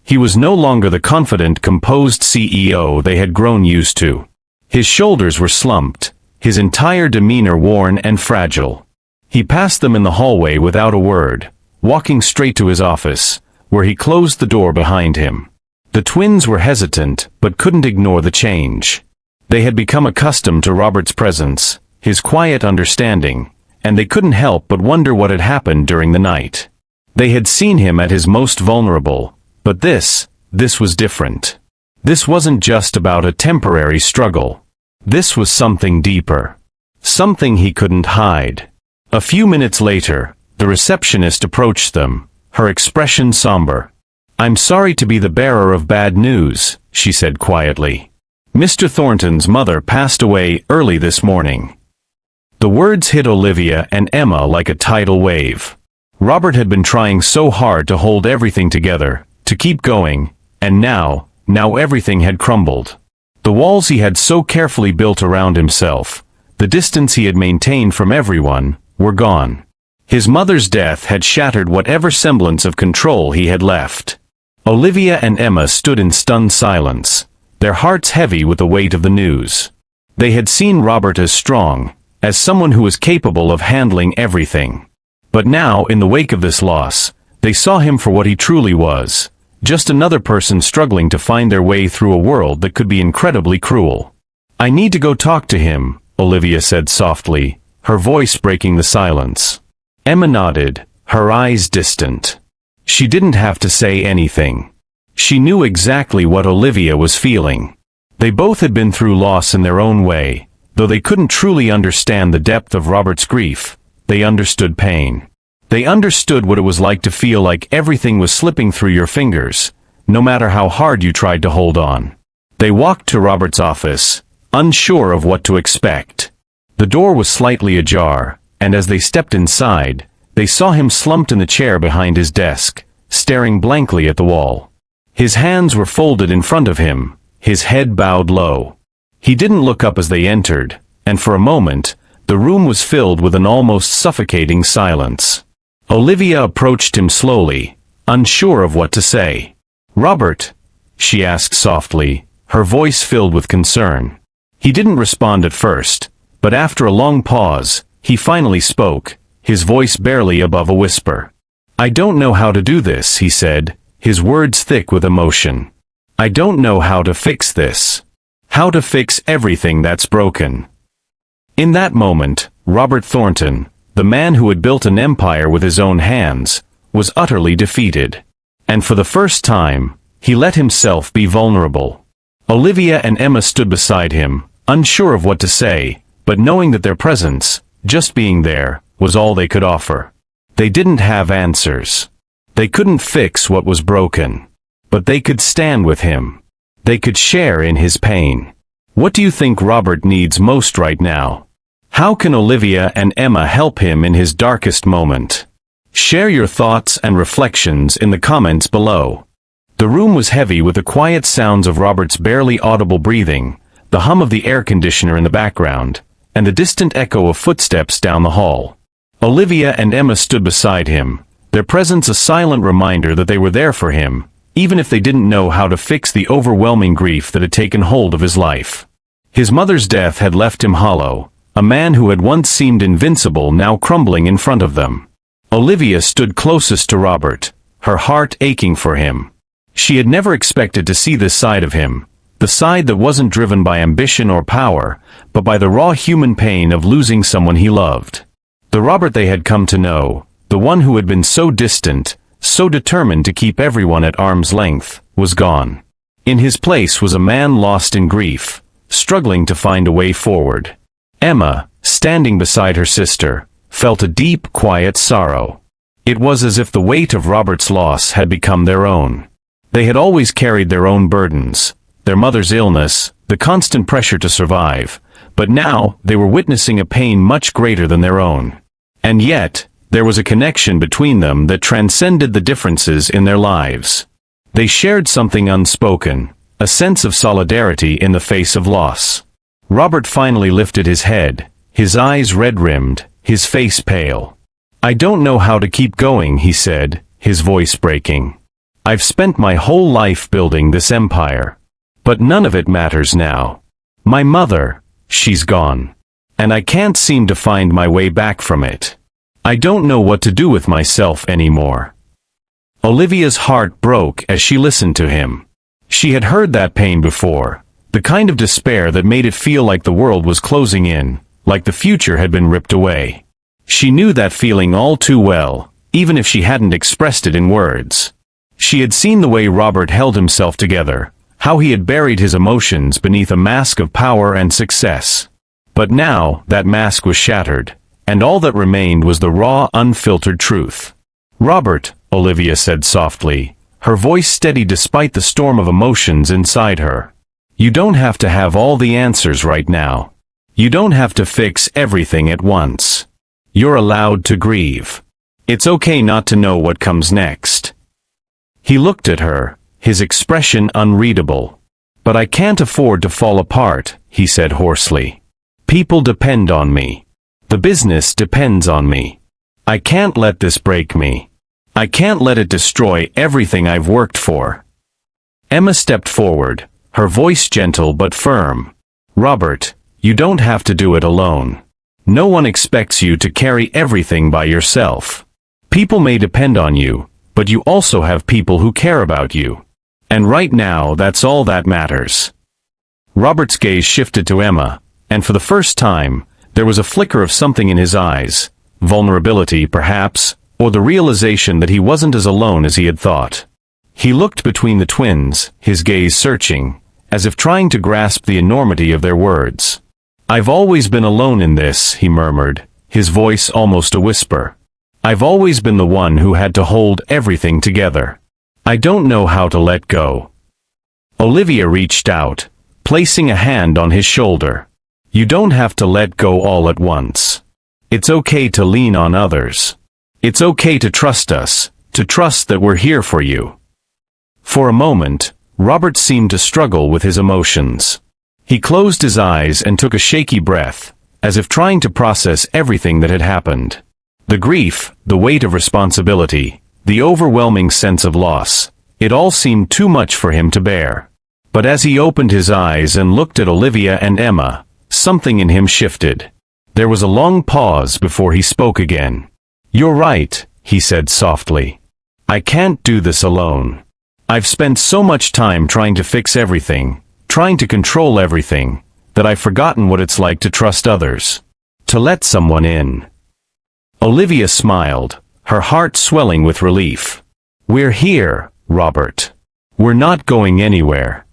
He was no longer the confident, composed CEO they had grown used to. His shoulders were slumped, his entire demeanor worn and fragile. He passed them in the hallway without a word, walking straight to his office, where he closed the door behind him. The twins were hesitant, but couldn't ignore the change. They had become accustomed to Robert's presence, his quiet understanding, and they couldn't help but wonder what had happened during the night. They had seen him at his most vulnerable, but this was different. This wasn't just about a temporary struggle. This was something deeper. Something he couldn't hide. A few minutes later, the receptionist approached them, her expression somber. "I'm sorry to be the bearer of bad news," she said quietly. "Mr. Thornton's mother passed away early this morning." The words hit Olivia and Emma like a tidal wave. Robert had been trying so hard to hold everything together, to keep going, and now everything had crumbled. The walls he had so carefully built around himself, the distance he had maintained from everyone, were gone. His mother's death had shattered whatever semblance of control he had left. Olivia and Emma stood in stunned silence, their hearts heavy with the weight of the news. They had seen Robert as strong, as someone who was capable of handling everything. But now, in the wake of this loss, they saw him for what he truly was, just another person struggling to find their way through a world that could be incredibly cruel. "I need to go talk to him," Olivia said softly, her voice breaking the silence. Emma nodded, her eyes distant. She didn't have to say anything. She knew exactly what Olivia was feeling. They both had been through loss in their own way, though they couldn't truly understand the depth of Robert's grief. They understood pain. They understood what it was like to feel like everything was slipping through your fingers, no matter how hard you tried to hold on. They walked to Robert's office, unsure of what to expect. The door was slightly ajar, and as they stepped inside, they saw him slumped in the chair behind his desk, staring blankly at the wall. His hands were folded in front of him, his head bowed low. He didn't look up as they entered, and for a moment, the room was filled with an almost suffocating silence. Olivia approached him slowly, unsure of what to say. "Robert?" she asked softly, her voice filled with concern. He didn't respond at first, but after a long pause, he finally spoke, his voice barely above a whisper. "I don't know how to do this," he said, his words thick with emotion. "I don't know how to fix this. How to fix everything that's broken." In that moment, Robert Thornton, the man who had built an empire with his own hands, was utterly defeated. And for the first time, he let himself be vulnerable. Olivia and Emma stood beside him, unsure of what to say, but knowing that their presence, just being there, was all they could offer. They didn't have answers. They couldn't fix what was broken. But they could stand with him. They could share in his pain. What do you think Robert needs most right now? How can Olivia and Emma help him in his darkest moment? Share your thoughts and reflections in the comments below. The room was heavy with the quiet sounds of Robert's barely audible breathing, the hum of the air conditioner in the background, and the distant echo of footsteps down the hall. Olivia and Emma stood beside him, their presence a silent reminder that they were there for him, even if they didn't know how to fix the overwhelming grief that had taken hold of his life. His mother's death had left him hollow, a man who had once seemed invincible now crumbling in front of them. Olivia stood closest to Robert, her heart aching for him. She had never expected to see this side of him, the side that wasn't driven by ambition or power, but by the raw human pain of losing someone he loved. The Robert they had come to know, the one who had been so distant, so determined to keep everyone at arm's length, was gone. In his place was a man lost in grief, struggling to find a way forward. Emma, standing beside her sister, felt a deep, quiet sorrow. It was as if the weight of Robert's loss had become their own. They had always carried their own burdens, their mother's illness, the constant pressure to survive, but now they were witnessing a pain much greater than their own. And yet, there was a connection between them that transcended the differences in their lives. They shared something unspoken, a sense of solidarity in the face of loss. Robert finally lifted his head, his eyes red-rimmed, his face pale. "I don't know how to keep going," he said, his voice breaking. "I've spent my whole life building this empire. But none of it matters now. My mother, she's gone. And I can't seem to find my way back from it. I don't know what to do with myself anymore." Olivia's heart broke as she listened to him. She had heard that pain before, the kind of despair that made it feel like the world was closing in, like the future had been ripped away. She knew that feeling all too well, even if she hadn't expressed it in words. She had seen the way Robert held himself together, how he had buried his emotions beneath a mask of power and success. But now, that mask was shattered, and all that remained was the raw, unfiltered truth. "Robert," Olivia said softly, her voice steady despite the storm of emotions inside her. "You don't have to have all the answers right now. You don't have to fix everything at once. You're allowed to grieve. It's okay not to know what comes next." He looked at her, his expression unreadable. "But I can't afford to fall apart," he said hoarsely. "People depend on me. The business depends on me. I can't let this break me. I can't let it destroy everything I've worked for." Emma stepped forward, her voice gentle but firm. "Robert, you don't have to do it alone. No one expects you to carry everything by yourself. People may depend on you, but you also have people who care about you. And right now that's all that matters." Robert's gaze shifted to Emma, and for the first time, there was a flicker of something in his eyes, vulnerability perhaps, or the realization that he wasn't as alone as he had thought. He looked between the twins, his gaze searching, as if trying to grasp the enormity of their words. "I've always been alone in this," he murmured, his voice almost a whisper. "I've always been the one who had to hold everything together. I don't know how to let go." Olivia reached out, placing a hand on his shoulder. "You don't have to let go all at once. It's okay to lean on others. It's okay to trust us, to trust that we're here for you." For a moment, Robert seemed to struggle with his emotions. He closed his eyes and took a shaky breath, as if trying to process everything that had happened. The grief, the weight of responsibility, the overwhelming sense of loss, it all seemed too much for him to bear. But as he opened his eyes and looked at Olivia and Emma, something in him shifted. There was a long pause before he spoke again. "You're right," he said softly. "I can't do this alone. I've spent so much time trying to fix everything, trying to control everything, that I've forgotten what it's like to trust others. To let someone in." Olivia smiled, her heart swelling with relief. "We're here, Robert. We're not going anywhere."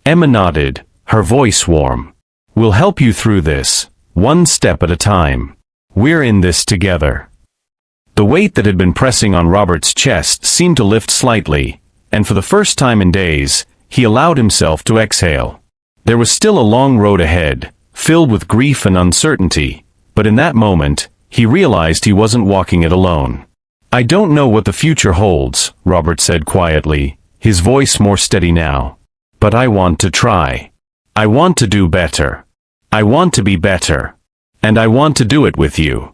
Emma nodded, her voice warm. "We'll help you through this, one step at a time. We're in this together." The weight that had been pressing on Robert's chest seemed to lift slightly, and for the first time in days, he allowed himself to exhale. There was still a long road ahead, filled with grief and uncertainty, but in that moment, he realized he wasn't walking it alone. "I don't know what the future holds," Robert said quietly, his voice more steady now. "But I want to try. I want to do better. I want to be better. And I want to do it with you."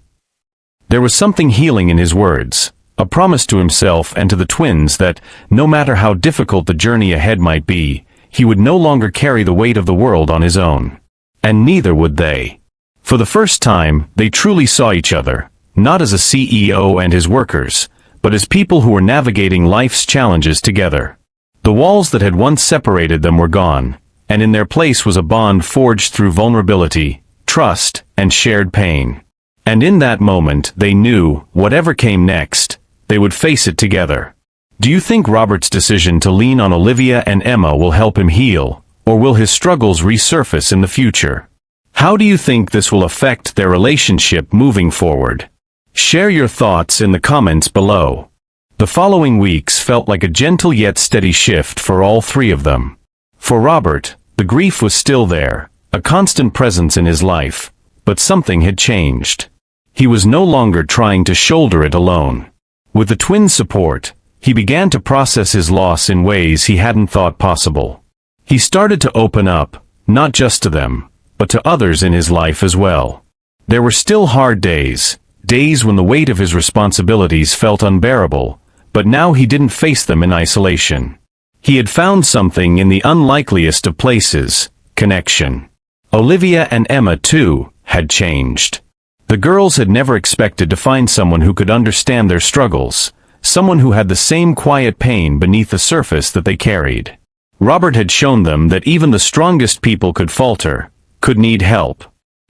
There was something healing in his words, a promise to himself and to the twins that, no matter how difficult the journey ahead might be, he would no longer carry the weight of the world on his own. And neither would they. For the first time, they truly saw each other, not as a CEO and his workers, but as people who were navigating life's challenges together. The walls that had once separated them were gone, and in their place was a bond forged through vulnerability, trust, and shared pain. And in that moment, they knew, whatever came next, they would face it together. Do you think Robert's decision to lean on Olivia and Emma will help him heal, or will his struggles resurface in the future? How do you think this will affect their relationship moving forward? Share your thoughts in the comments below. The following weeks felt like a gentle yet steady shift for all three of them. For Robert, the grief was still there, a constant presence in his life, but something had changed. He was no longer trying to shoulder it alone. With the twins' support, he began to process his loss in ways he hadn't thought possible. He started to open up, not just to them, but to others in his life as well. There were still hard days, days when the weight of his responsibilities felt unbearable, but now he didn't face them in isolation. He had found something in the unlikeliest of places: connection. Olivia and Emma, too, had changed. The girls had never expected to find someone who could understand their struggles, someone who had the same quiet pain beneath the surface that they carried. Robert had shown them that even the strongest people could falter, could need help.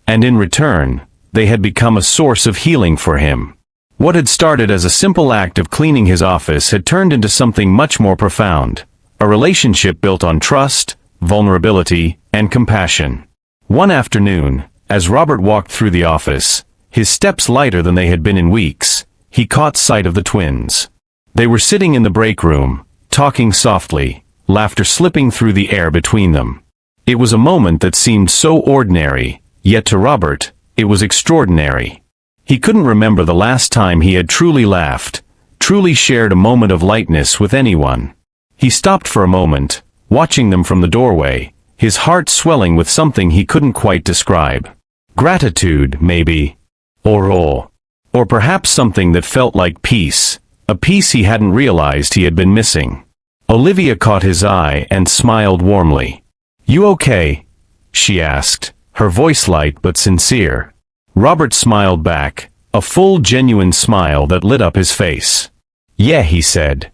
And in return, they had become a source of healing for him. What had started as a simple act of cleaning his office had turned into something much more profound, a relationship built on trust, vulnerability, and compassion. One afternoon, as Robert walked through the office, his steps lighter than they had been in weeks, he caught sight of the twins. They were sitting in the break room, talking softly, laughter slipping through the air between them. It was a moment that seemed so ordinary, yet to Robert, it was extraordinary. He couldn't remember the last time he had truly laughed, truly shared a moment of lightness with anyone. He stopped for a moment, watching them from the doorway, his heart swelling with something he couldn't quite describe. Gratitude, maybe. Or awe. Or perhaps something that felt like peace, a peace he hadn't realized he had been missing. Olivia caught his eye and smiled warmly. "You okay?" she asked, her voice light but sincere. Robert smiled back, a full genuine smile that lit up his face. "Yeah," he said.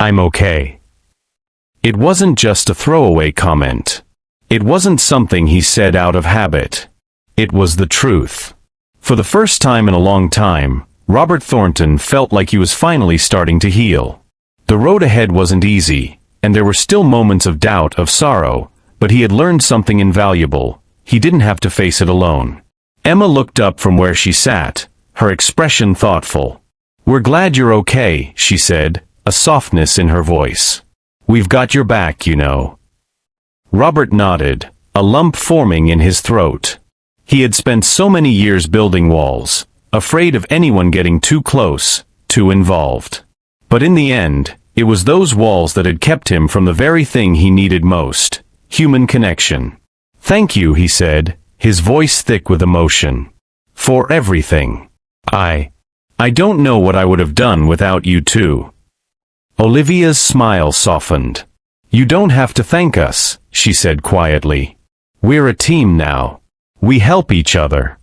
"I'm okay." It wasn't just a throwaway comment. It wasn't something he said out of habit. It was the truth. For the first time in a long time, Robert Thornton felt like he was finally starting to heal. The road ahead wasn't easy, and there were still moments of doubt, of sorrow, but he had learned something invaluable. He didn't have to face it alone. Emma looked up from where she sat, her expression thoughtful. "We're glad you're okay," she said, a softness in her voice. "We've got your back, you know." Robert nodded, a lump forming in his throat. He had spent so many years building walls, afraid of anyone getting too close, too involved. But in the end, it was those walls that had kept him from the very thing he needed most: human connection. "Thank you," he said, his voice thick with emotion. "For everything. I don't know what I would have done without you two." Olivia's smile softened. "You don't have to thank us," she said quietly. "We're a team now. We help each other."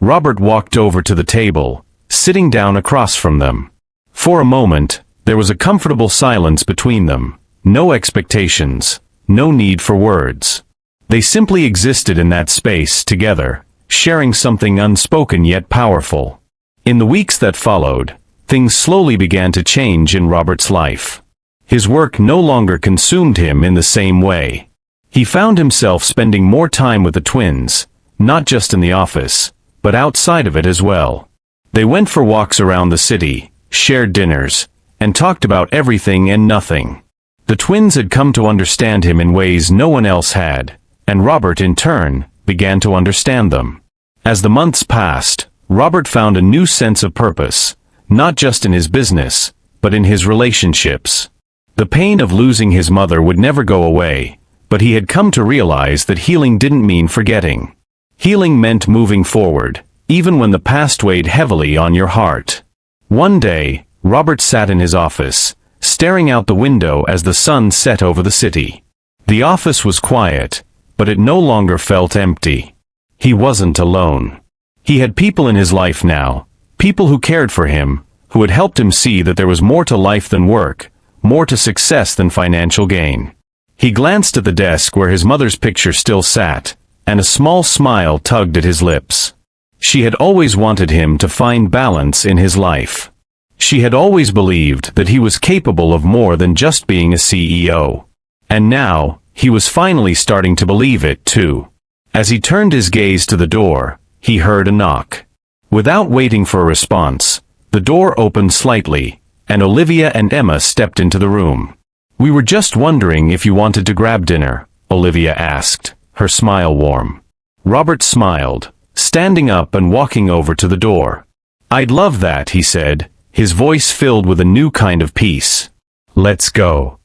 Robert walked over to the table, sitting down across from them. For a moment, there was a comfortable silence between them, no expectations, no need for words. They simply existed in that space together, sharing something unspoken yet powerful. In the weeks that followed, things slowly began to change in Robert's life. His work no longer consumed him in the same way. He found himself spending more time with the twins, not just in the office, but outside of it as well. They went for walks around the city, shared dinners, and talked about everything and nothing. The twins had come to understand him in ways no one else had, and Robert in turn began to understand them. As the months passed, Robert found a new sense of purpose, not just in his business, but in his relationships. The pain of losing his mother would never go away, but he had come to realize that healing didn't mean forgetting. Healing meant moving forward, even when the past weighed heavily on your heart. One day, Robert sat in his office, staring out the window as the sun set over the city. The office was quiet, but it no longer felt empty. He wasn't alone. He had people in his life now, people who cared for him, who had helped him see that there was more to life than work, more to success than financial gain. He glanced at the desk where his mother's picture still sat, and a small smile tugged at his lips. She had always wanted him to find balance in his life. She had always believed that he was capable of more than just being a CEO. And now, he was finally starting to believe it too. As he turned his gaze to the door, he heard a knock. Without waiting for a response, the door opened slightly, and Olivia and Emma stepped into the room. "We were just wondering if you wanted to grab dinner," Olivia asked, her smile warm. Robert smiled, standing up and walking over to the door. "I'd love that," he said, his voice filled with a new kind of peace. "Let's go."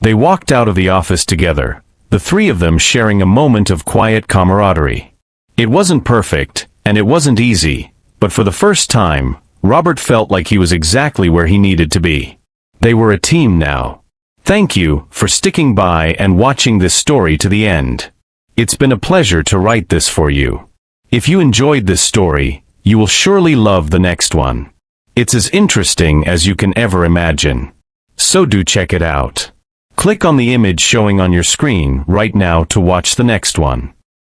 They walked out of the office together, the three of them sharing a moment of quiet camaraderie. It wasn't perfect, and it wasn't easy, but for the first time, Robert felt like he was exactly where he needed to be. They were a team now. Thank you for sticking by and watching this story to the end. It's been a pleasure to write this for you. If you enjoyed this story, you will surely love the next one. It's as interesting as you can ever imagine. So do check it out. Click on the image showing on your screen right now to watch the next one.